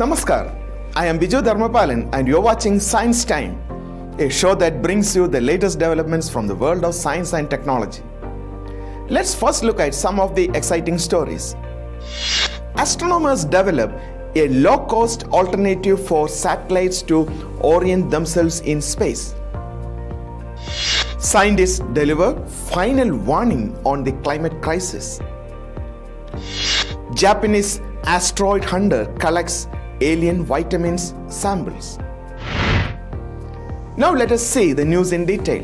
Namaskar, I am Biju Dharmapalan and you're watching Science Time, a show that brings you the latest developments from the world of science and technology. Let's first look at some of the exciting stories. Astronomers develop a low-cost alternative for satellites to orient themselves in space. Scientists deliver final warning on the climate crisis. Japanese asteroid-hunter collects alien vitamins samples. Now let us see the news in detail.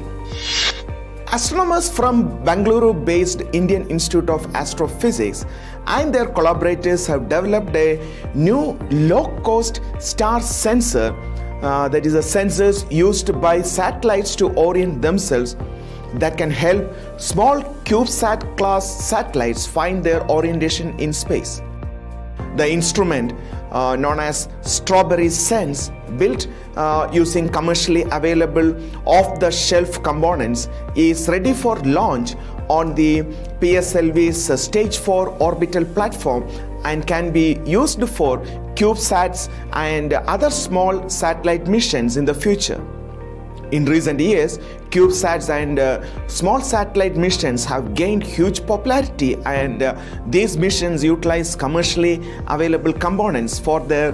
Astronomers from Bangalore-based Indian Institute of Astrophysics and their collaborators have developed a new low-cost star sensor, that is, sensors used by satellites to orient themselves that can help small CubeSat-class satellites find their orientation in space. The instrument, known as Strawberry Sense, built using commercially available off-the-shelf components, is ready for launch on the PSLV's Stage 4 orbital platform and can be used for CubeSats and other small satellite missions in the future. In recent years, CubeSats and small satellite missions have gained huge popularity, and these missions utilize commercially available components for their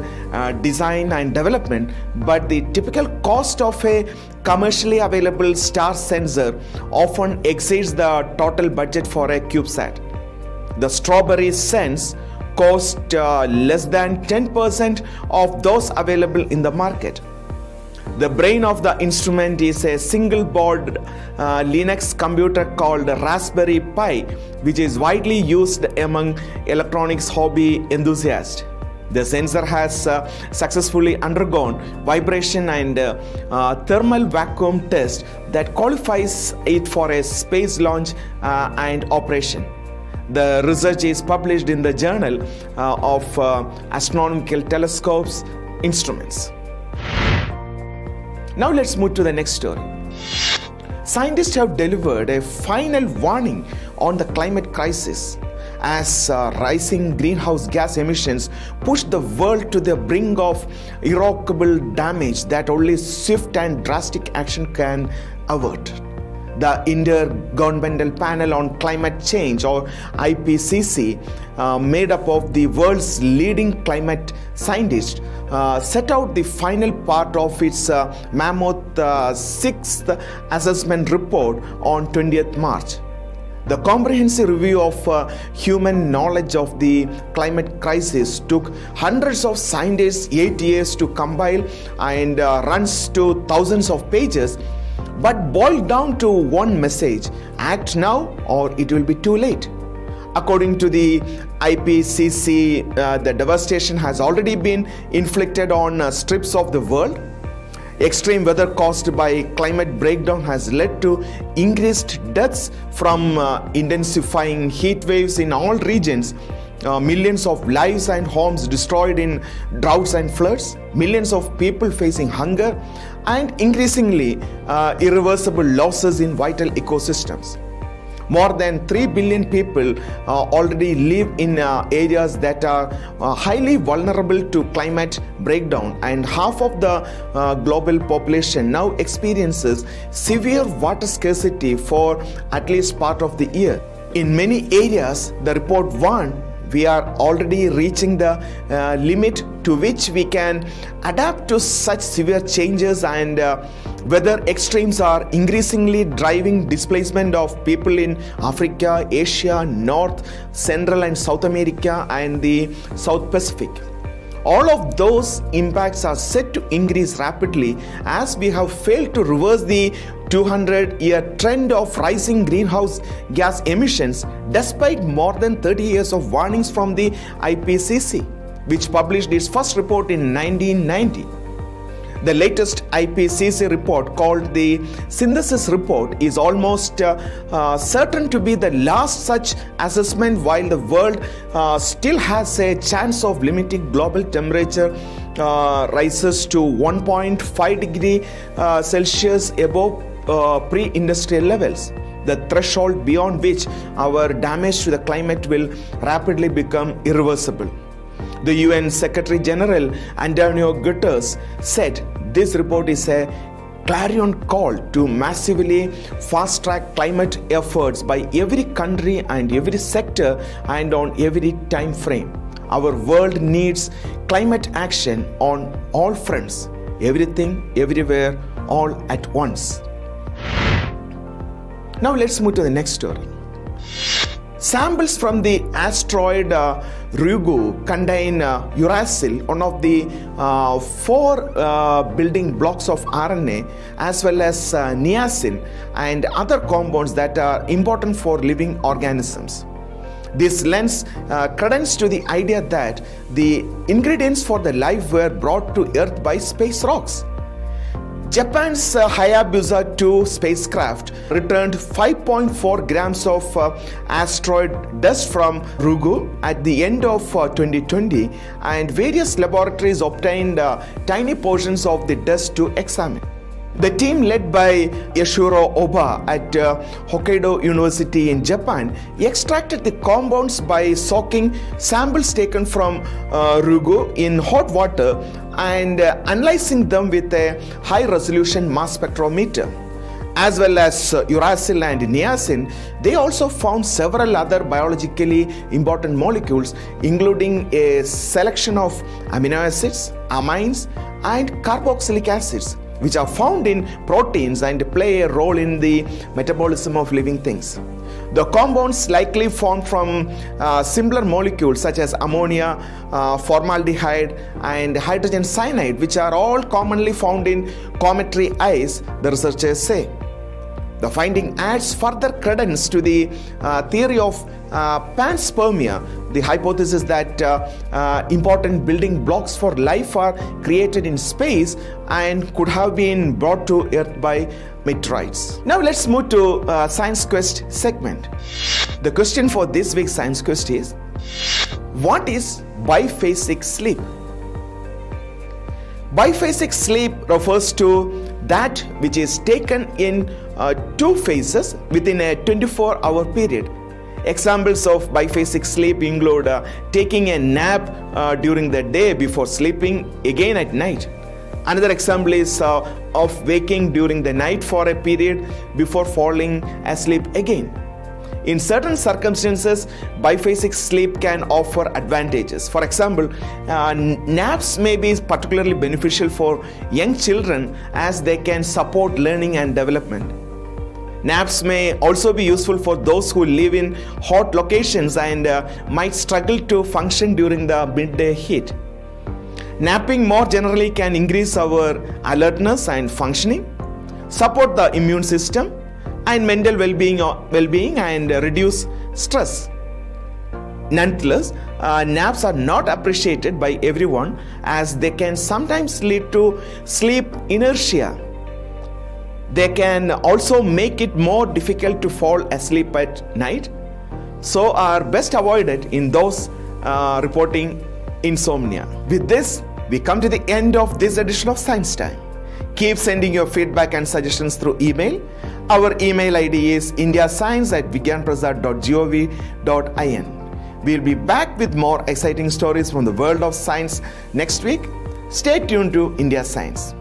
design and development, but the typical cost of a commercially available star sensor often exceeds the total budget for a CubeSat. The Strawberry Sense costs less than 10% of those available in the market. The brain of the instrument is a single-board Linux computer called Raspberry Pi, which is widely used among electronics hobby enthusiasts. The sensor has successfully undergone vibration and thermal vacuum test that qualifies it for a space launch and operation. The research is published in the Journal of Astronomical Telescopes Instruments. Now let's move to the next story. Scientists have delivered a final warning on the climate crisis as rising greenhouse gas emissions push the world to the brink of irrevocable damage that only swift and drastic action can avert. The Intergovernmental Panel on Climate Change, or IPCC, made up of the world's leading climate scientists, set out the final part of its mammoth sixth assessment report on 20th March. The comprehensive review of human knowledge of the climate crisis took hundreds of scientists 8 years to compile and runs to thousands of pages, but boiled down to one message: act now or it will be too late. According to the IPCC, the devastation has already been inflicted on strips of the world. Extreme weather caused by climate breakdown has led to increased deaths from intensifying heat waves in all regions, millions of lives and homes destroyed in droughts and floods, millions of people facing hunger, and increasingly irreversible losses in vital ecosystems. More than 3 billion people already live in areas that are highly vulnerable to climate breakdown, and half of the global population now experiences severe water scarcity for at least part of the year. In many areas, the report warned we are already reaching the limit to which we can adapt to such severe changes, and weather extremes are increasingly driving displacement of people in Africa, Asia, North, Central and South America, and the South Pacific. All of those impacts are set to increase rapidly as we have failed to reverse the 200-year trend of rising greenhouse gas emissions despite more than 30 years of warnings from the IPCC, which published its first report in 1990. The latest IPCC report, called the Synthesis Report, is almost certain to be the last such assessment, while the world still has a chance of limiting global temperature rises to 1.5 degrees Celsius above pre-industrial levels, the threshold beyond which our damage to the climate will rapidly become irreversible. The UN Secretary General Antonio Guterres said this report is a clarion call to massively fast-track climate efforts by every country and every sector and on every time frame. Our world needs climate action on all fronts, everything, everywhere, all at once. Now let's move to the next story. Samples from the asteroid Ryugu contain uracil, one of the four building blocks of RNA, as well as niacin and other compounds that are important for living organisms. This lends credence to the idea that the ingredients for the life were brought to Earth by space rocks. Japan's Hayabusa 2 spacecraft returned 5.4 grams of asteroid dust from Ryugu at the end of 2020, and various laboratories obtained tiny portions of the dust to examine. The team led by Yashiro Oba at Hokkaido University in Japan extracted the compounds by soaking samples taken from Ryugu in hot water and analyzing them with a high-resolution mass spectrometer. As well as uracil and niacin, they also found several other biologically important molecules, including a selection of amino acids, amines, and carboxylic acids, which are found in proteins and play a role in the metabolism of living things. The compounds likely formed from similar molecules such as ammonia, formaldehyde, and hydrogen cyanide, which are all commonly found in cometary ice, the researchers say. The finding adds further credence to the theory of panspermia, the hypothesis that important building blocks for life are created in space and could have been brought to Earth by meteorites. Now let's move to Science Quest segment. The question for this week's Science Quest is, what is biphasic sleep? Biphasic sleep refers to that which is taken in two phases within a 24-hour period. Examples of biphasic sleep include taking a nap during the day before sleeping again at night. Another example is of waking during the night for a period before falling asleep again. In certain circumstances, biphasic sleep can offer advantages. For example, naps may be particularly beneficial for young children as they can support learning and development. Naps may also be useful for those who live in hot locations and might struggle to function during the midday heat. Napping more generally can increase our alertness and functioning, support the immune system, and mental well-being and reduce stress. Nonetheless, naps are not appreciated by everyone as they can sometimes lead to sleep inertia. They can also make it more difficult to fall asleep at night, so are best avoided in those reporting insomnia. With this, we come to the end of this edition of Science Time. Keep sending your feedback and suggestions through email. Our email ID is indiascience@vigyanprasad.gov.in. We'll be back with more exciting stories from the world of science next week. Stay tuned to India Science.